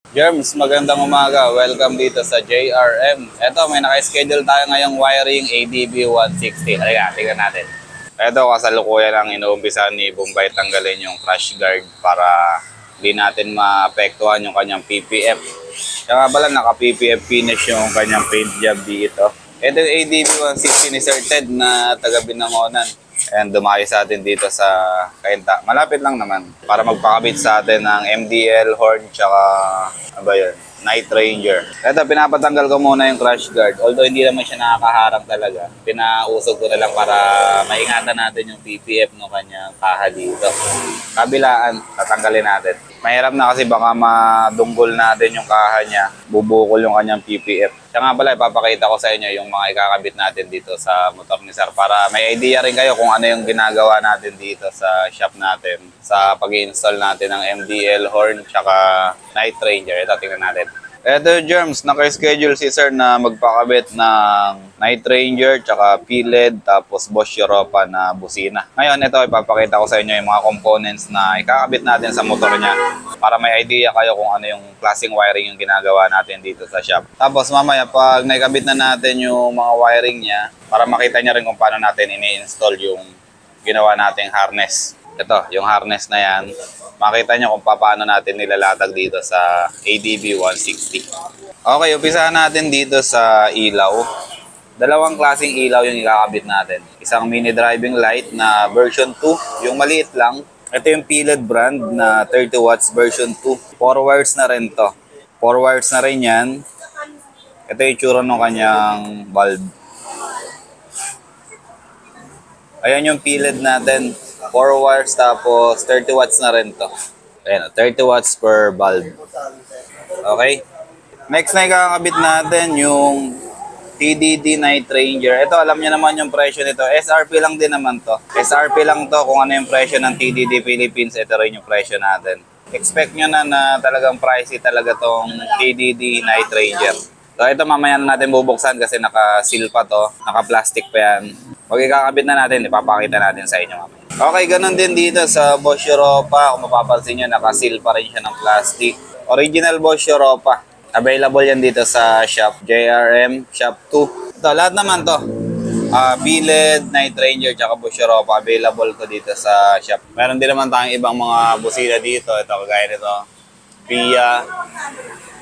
Germs, magandang umaga. Welcome dito sa JRM. Eto, may naka-schedule tayo ngayong wiring ADB 160. Halika, tingnan natin. Eto, kasalukuyan ang inuumpisahan ni Bombay tanggalin yung crash guard para hindi natin maapektuhan yung kanyang PPF. Kaya nga pala, naka-PPF finish yung kanyang paint job dito. Ito yung ADB 160 ni Sir Ted na taga Binangonan. Ayan, dumayo sa atin dito sa Kainta. Malapit lang naman para magpakabit sa atin ng MDL, horn, tsaka ano ba yun? Night Ranger. Ito, pinapatanggal ko muna yung crash guard. Although hindi naman siya nakakaharang talaga. Pinausog ko na lang para maingatan natin yung PPF ng kanyang kaha dito. Kabilaan, tatanggalin natin. Mahirap na kasi baka madunggol natin yung kaha niya. Bubukol yung kanyang PPF. Siya nga pala, ipapakita ko sa inyo yung mga ikakabit natin dito sa motor ni Sir para may idea rin kayo kung ano yung ginagawa natin dito sa shop natin sa pag-install natin ng MDL, horn, tsaka Night Ranger. Ito, tingnan natin. Ito, Germs, naka-schedule si Sir na magpakabit ng Night Ranger, tsaka P-LED, tapos Bosch Europa na busina. Ngayon, ito, ipapakita ko sa inyo yung mga components na ikakabit natin sa motor niya para may idea kayo kung ano yung klaseng wiring yung ginagawa natin dito sa shop. Tapos mamaya, pag naikabit na natin yung mga wiring niya, para makita niya rin kung paano natin ini-install yung ginawa nating harness. Ito, yung harness na yan, makita nyo kung paano natin nilalatag dito sa ADB 160. Okay, umpisahan natin dito sa ilaw. Dalawang klaseng ilaw yung ikakabit natin. Isang mini driving light na version 2, yung maliit lang. Ito yung P-LED brand na 30 watts version 2. 4 wires na rin to. 4 wires na rin yan. Ito yung tsura ng kanyang bulb. Ayan yung P-LED natin. 4 wires tapos 30 watts na rin to. Ayan, 30 watts per bulb. Okay? Next na ikakabit natin yung TDD Night Ranger. Ito, alam niyo naman yung presyo nito. SRP lang din naman to. SRP lang to kung ano yung presyo ng TDD Philippines. Ito rin yung presyo natin. Expect nyo na talagang pricey talaga tong TDD Night Ranger. So ito mamaya na natin bubuksan kasi naka-seal pa to. Naka-plastic pa yan. Pag ikakabit na natin, ipapakita natin sa inyo mamaya. Okay, ganun din dito sa Bosch Europa. Kung mapapansin nyo, naka-seal pa rin siya ng plastic. Original Bosch Europa. Available yan dito sa shop JRM, shop 2. Ito, lahat naman to. P-LED, Night Ranger, tsaka Bosch Europa. Available ko dito sa shop. Meron din naman tayong ibang mga busina dito. Ito, kagaya nito. Pia.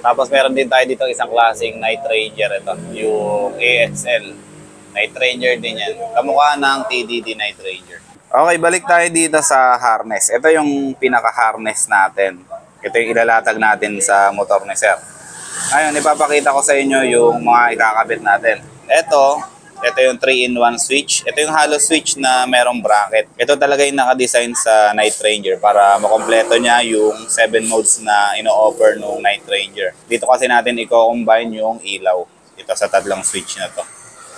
Tapos meron din tayo dito isang klaseng Night Ranger. Ito, yung AXL. Night Ranger din yan. Kamukha ng TDD Night Ranger. Okay, balik tayo dito sa harness. Ito yung pinaka-harness natin. Ito yung ilalatag natin sa motor ni Sir. Ngayon, ipapakita ko sa inyo yung mga ikakabit natin. Ito yung 3-in-1 switch. Ito yung hollow switch na merong bracket. Ito talaga yung nakadesign sa Night Ranger para makompleto niya yung 7 modes na ino-offer ng Night Ranger. Dito kasi natin i-combine yung ilaw. Ito sa tatlong switch na to.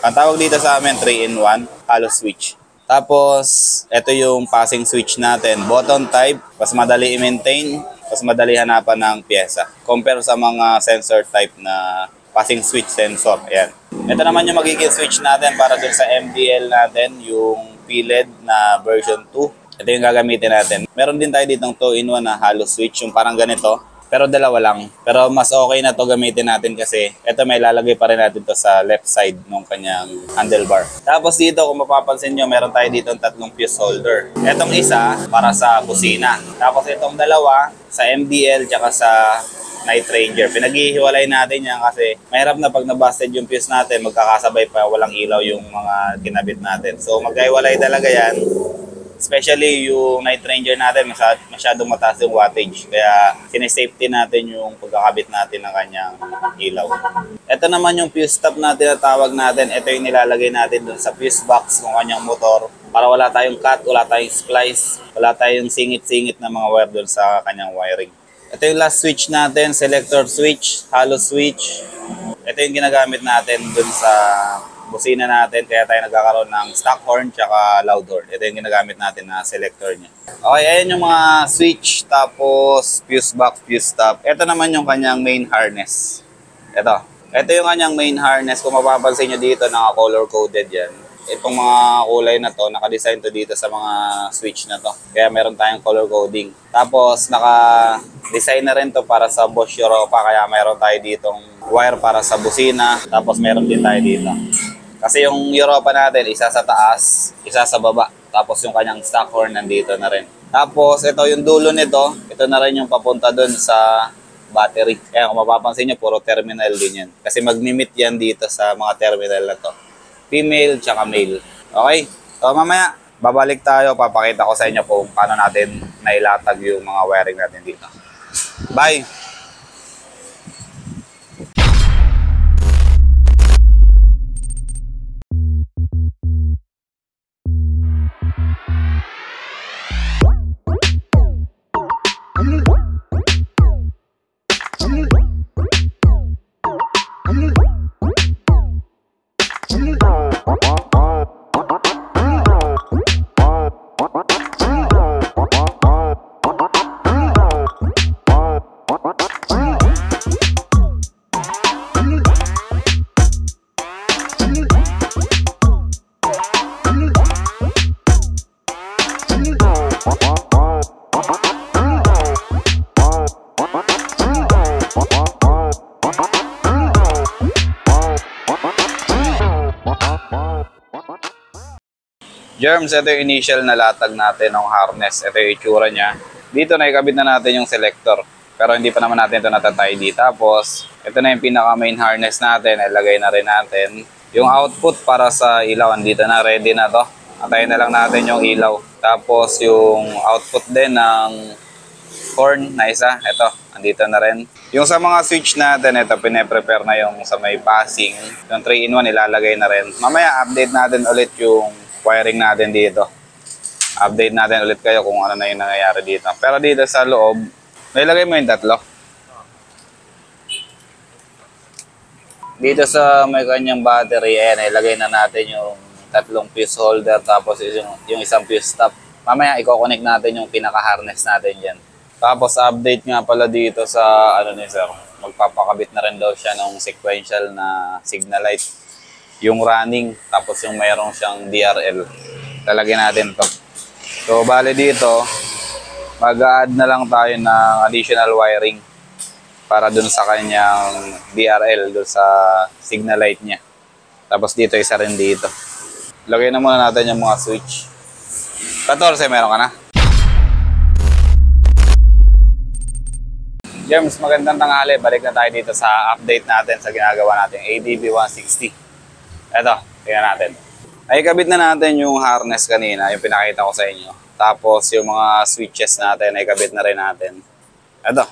Ang tawag dito sa amin, 3-in-1 hollow switch. Tapos, ito yung passing switch natin. Button type, mas madali i-maintain, mas madali hanapan ng pyesa. Compare sa mga sensor type na passing switch sensor. Ayan. Ito naman yung magiging switch natin para dun sa MDL natin, yung P-LED na version 2. Ito yung gagamitin natin. Meron din tayo ditong 2-in-1 na hollow switch, yung parang ganito. Pero dalawa lang. Pero mas okay na to gamitin natin kasi ito may lalagay pa rin natin to sa left side ng kanyang handlebar. Tapos dito kung mapapansin nyo, meron tayo dito tatlong fuse holder. Itong isa para sa busina. Tapos itong dalawa sa MDL tsaka sa Night Ranger. Pinaghihiwalay natin yan kasi mahirap na pag nabusted yung fuse natin, magkakasabay pa walang ilaw yung mga kinabit natin. So magkahiwalay talaga yan. Especially yung Night Ranger natin, masyadong mataas yung wattage. Kaya sinesafety natin yung pagkakabit natin ng kanyang ilaw. Ito naman yung fuse stop natin na tawag natin. Ito yung nilalagay natin dun sa fuse box ng kanyang motor. Para wala tayong cut, wala tayong splice, wala tayong singit-singit na mga wire dun sa kanyang wiring. Ito yung last switch natin, selector switch, hollow switch. Ito yung ginagamit natin dun sa busina natin, kaya tayo nagkakaroon ng stock horn tsaka loud horn. Ito yung ginagamit natin na selector niya. Okay, ayan yung mga switch, tapos fuse box, fuse stop. Ito naman yung kanyang main harness. Ito yung kanyang main harness. Kung mapapansin nyo dito, naka-color coded yan. itong mga kulay na to, naka-design to dito sa mga switch na to. Kaya meron tayong color coding. Tapos naka-design na rin to para sa Bosch Europa, kaya meron tayo ditong wire para sa busina. Tapos meron din tayo dito. Kasi yung Europa natin, isa sa taas, isa sa baba. Tapos yung kanyang stock horn nandito na rin. Tapos ito yung dulo nito, ito na rin yung papunta dun sa battery. Kaya kung mapapansin nyo, puro terminal din yan. Kasi mag-limit yan dito sa mga terminal na to. Female tsaka male. Okay? So mamaya, babalik tayo. Papakita ko sa inyo kung paano natin nailatag yung mga wiring natin dito. Bye! Germs, ito yung initial na latag natin ng harness. Ito yung itsura niya. Dito na ikabit na natin yung selector. Pero hindi pa naman natin ito natatay. Tapos, ito na yung pinaka main harness natin. Ilagay na rin natin. Yung output para sa ilaw, andito na, ready na to. Antayin na lang natin yung ilaw. Tapos, yung output din ng horn na isa. Ito, andito na rin. Yung sa mga switch natin, ito, pine-prepare na yung sa may passing. Yung 3-in-1, ilalagay na rin. Mamaya, update natin ulit yung wiring natin dito. Update natin ulit kayo kung ano na yung nangyayari dito. Pero dito sa loob, nailagay mo yung tatlo. Dito sa may kanyang battery, nailagay na natin yung tatlong fuse holder, tapos yung isang fuse stop. Mamaya, i-connect natin yung pinaka-harness natin dyan. Tapos, update nga pala dito sa, ano ni sir, magpapakabit na rin daw siya ng sequential na signal light. Yung running, tapos yung mayroong siyang DRL. Talagyan natin to. So, bali dito, mag-add na lang tayo ng additional wiring para dun sa kanyang DRL, dun sa signal light niya. Tapos dito, isa rin dito. Lagay na muna natin yung mga switch. 14, meron ka na? James, magandang tanghali. Balik na tayo dito sa update natin sa ginagawa natin ADB 160. Eto, tingnan natin. Naikabit na natin yung harness kanina, yung pinakita ko sa inyo. Tapos yung mga switches natin, naikabit na rin natin. Eto.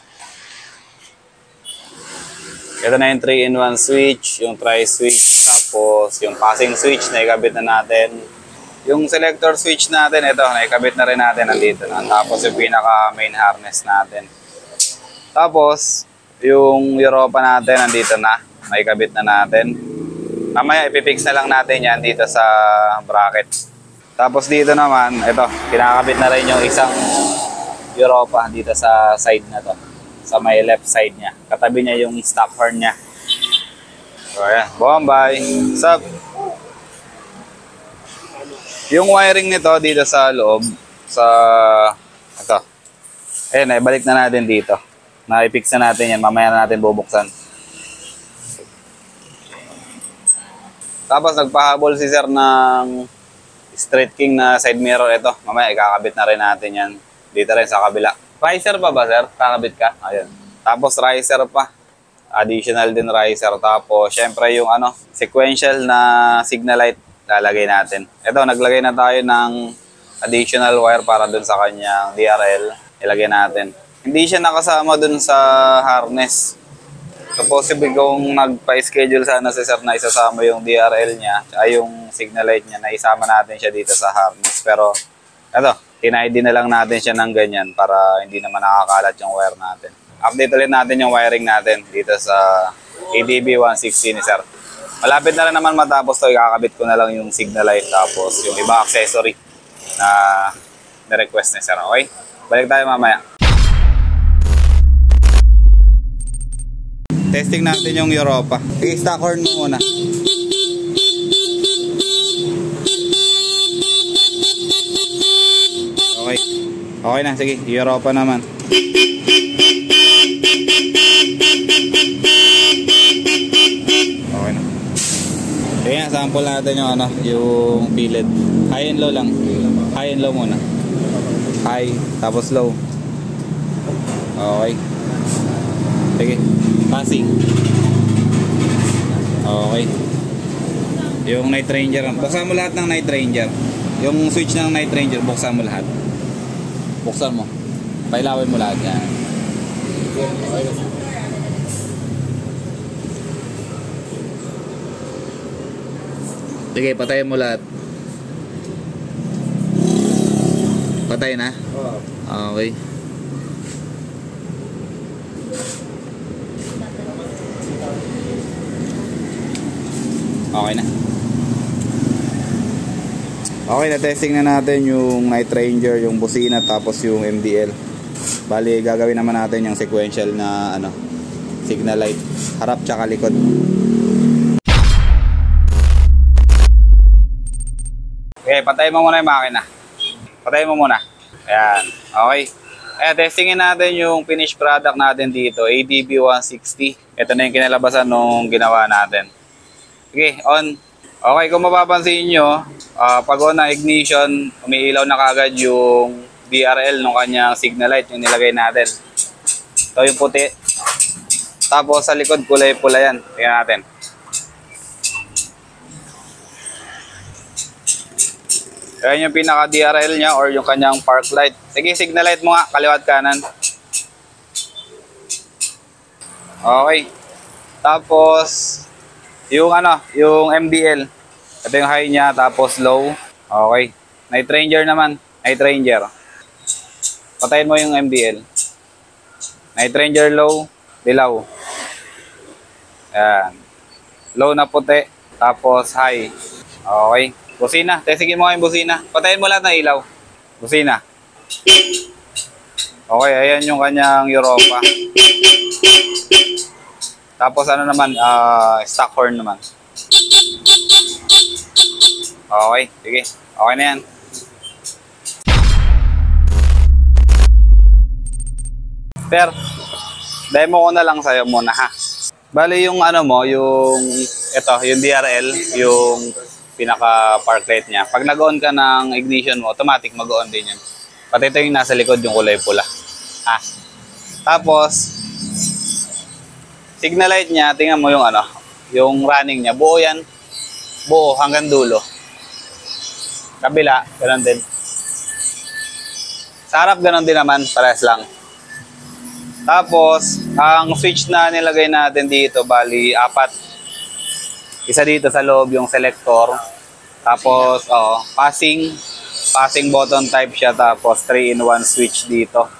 Ito na yung 3-in-1 switch, yung tri-switch, tapos yung passing switch, naikabit na natin. Yung selector switch natin, ito, naikabit na rin natin, nandito na. Tapos yung pinaka main harness natin. Tapos, yung Europa natin, nandito na. Naikabit na natin. Mamaya, ipifix na lang natin yan dito sa bracket. Tapos dito naman, ito, kinakabit na rin yung isang Europa dito sa side na to. Sa may left side niya. Katabi niya yung stock horn niya. So, ayan. Bombay. Sup? Yung wiring nito dito sa loob, sa, ito. Ayan, ibalik na natin dito. Na-fix na natin yan. Mamaya na natin bubuksan. Tapos nagpahabol si sir ng Street King na side mirror. Ito, mamaya ikakabit na rin natin yan. Dito rin sa kabila. Riser pa ba sir? Kakabit ka? Ayun. Tapos riser pa. Additional din riser. Tapos syempre yung sequential na signal light lalagay natin. Ito, naglagay na tayo ng additional wire para dun sa kanyang DRL. Ilagay natin. Hindi siya nakasama dun sa harness. So possible kung nagpa-schedule sana si sir na isasama yung DRL niya ay yung signal light niya na isama natin siya dito sa harness. Pero ito, tinID na lang natin siya ng ganyan para hindi naman nakakalat yung wire natin. Update ulit natin yung wiring natin dito sa ADB 160 ni sir. Malapit na rin naman matapos to, ikakabit ko na lang yung signal light tapos yung iba accessory na na-request ni sir. Okay? Balik tayo mamaya. Testing natin yung Europa. I-stock horn mo muna. Okay na, sige. Europa naman. Okay na. Sige nga, sample natin yung ano, yung piled. High and low lang. High and low muna. High, tapos low. Okay. Sige. Passing. Okay. Yung Night Ranger. Buksan mo lahat ng Night Ranger. Yung switch ng Night Ranger, buksan mo lahat. Buksan mo. Pailawin mo lahat yan. Sige, patayin mo lahat. Patay na? Okay. Okay na. Okay, na-testing na natin yung Night Ranger, yung busina, tapos yung MDL. Bali, gagawin naman natin yung sequential na ano, signal light. Harap tsaka likod. Okay, patayin mo muna yung makina. Patayin mo muna. Ayan. Okay. Ayan, testingin natin yung finished product natin dito. ADB 160. Ito na yung kinalabasan nung ginawa natin. Okay, on. Okay, kung mapapansin nyo, pag on na ignition, umiilaw na kagad yung DRL ng kanyang signal light, yung nilagay natin. Ito yung puti. Tapos sa likod, kulay pula yan. Tingnan natin. Ayan yung pinaka DRL niya or yung kanyang park light. Sige, signal light mo nga, kaliwat kanan. Okay. Tapos yung ano, yung MDL. Ito yung high niya, tapos low. Okay. Night Ranger naman. Night Ranger. Patayin mo yung MDL. Night Ranger low, dilaw. Ayan. Low na puti, tapos high. Okay. Busina. Testingin mo yung busina. Patayin mo lahat ng ilaw. Busina. Okay, ayan yung kanyang Europa. Tapos ano naman, stock horn naman. Okay, sige. Okay na yan. Pero, demo ko na lang sa'yo muna ha. Bali yung ano mo, yung ito, yung DRL, yung pinaka park light niya. Pag nag-on ka ng ignition mo, automatic mag-on din yan. Pati ito yung nasa likod, yung kulay pula. Ah. Tapos, signal light niya, tingnan mo yung ano, yung running niya. Buo yan. Buo hanggang dulo. Kabila, ganoon din. Sa harap, ganoon din naman, parehas lang. Tapos, ang switch na nilagay natin dito, bali, 4. Isa dito sa loob yung selector. Tapos, passing button type siya. Tapos, 3-in-1 switch dito.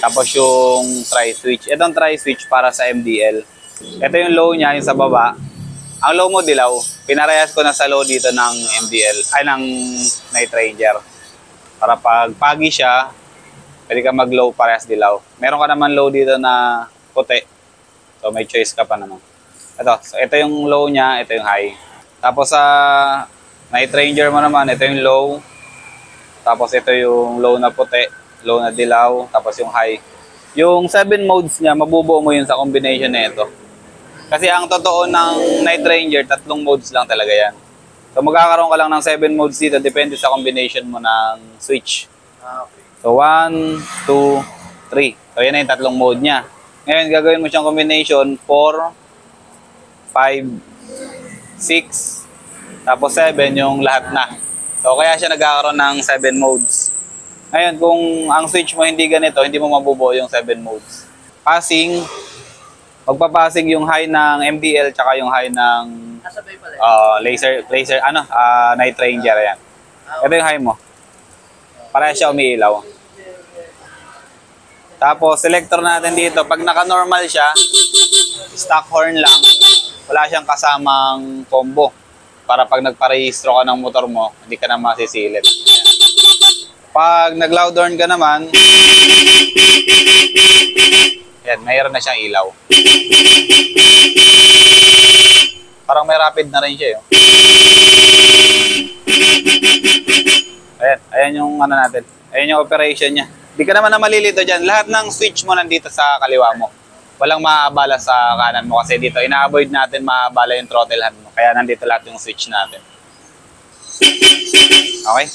Tapos, yung tri-switch. Itong tri-switch para sa MDL. Ito yung low niya, yung sa baba. Ang low mo dilaw. Pinarehas ko na sa low dito ng MDL. Ay, ng Night Ranger. Para pag pagi siya, pwede ka mag-low parehas dilaw. Meron ka naman low dito na puti. So, may choice ka pa naman. Ito yung low niya, ito yung high. Tapos sa Night Ranger mo naman, ito yung low. Tapos ito yung low na puti, low na dilaw, tapos yung high. Yung 7 modes niya, mabubuo mo yun sa combination na ito. Kasi ang totoo ng Night Ranger, 3 modes lang talaga yan. So magkakaroon ka lang ng 7 modes dito, depende sa combination mo ng switch. So 1, 2, 3. So yan na yung 3 mode niya. Ngayon gagawin mo siyang combination 4, 5, 6, tapos 7 yung lahat na. So kaya siya nagkakaroon ng 7 modes. Ngayon kung ang switch mo hindi ganito, hindi mo mabubuo yung 7 modes. Passing, magpapassing yung high ng MDL tsaka yung high ng laser Night Ranger yan. Ito yung high mo. Para siya umiilaw. Tapos selector natin dito, pag naka-normal siya, stock horn lang. Wala siyang kasamang combo. Para pag nagparehistro ka ng motor mo, hindi ka na masisilip. Pag nag-loud horn ka naman, yan, mayroon na siyang ilaw. Parang may rapid na rin siya. Ayan yung ano natin. Ayan yung operation niya. Di ka naman na malilito dyan. Lahat ng switch mo nandito sa kaliwa mo. Walang maabala sa kanan mo kasi dito ina-avoid natin maabala yung throttle hand mo. Kaya nandito lahat yung switch natin. Okay?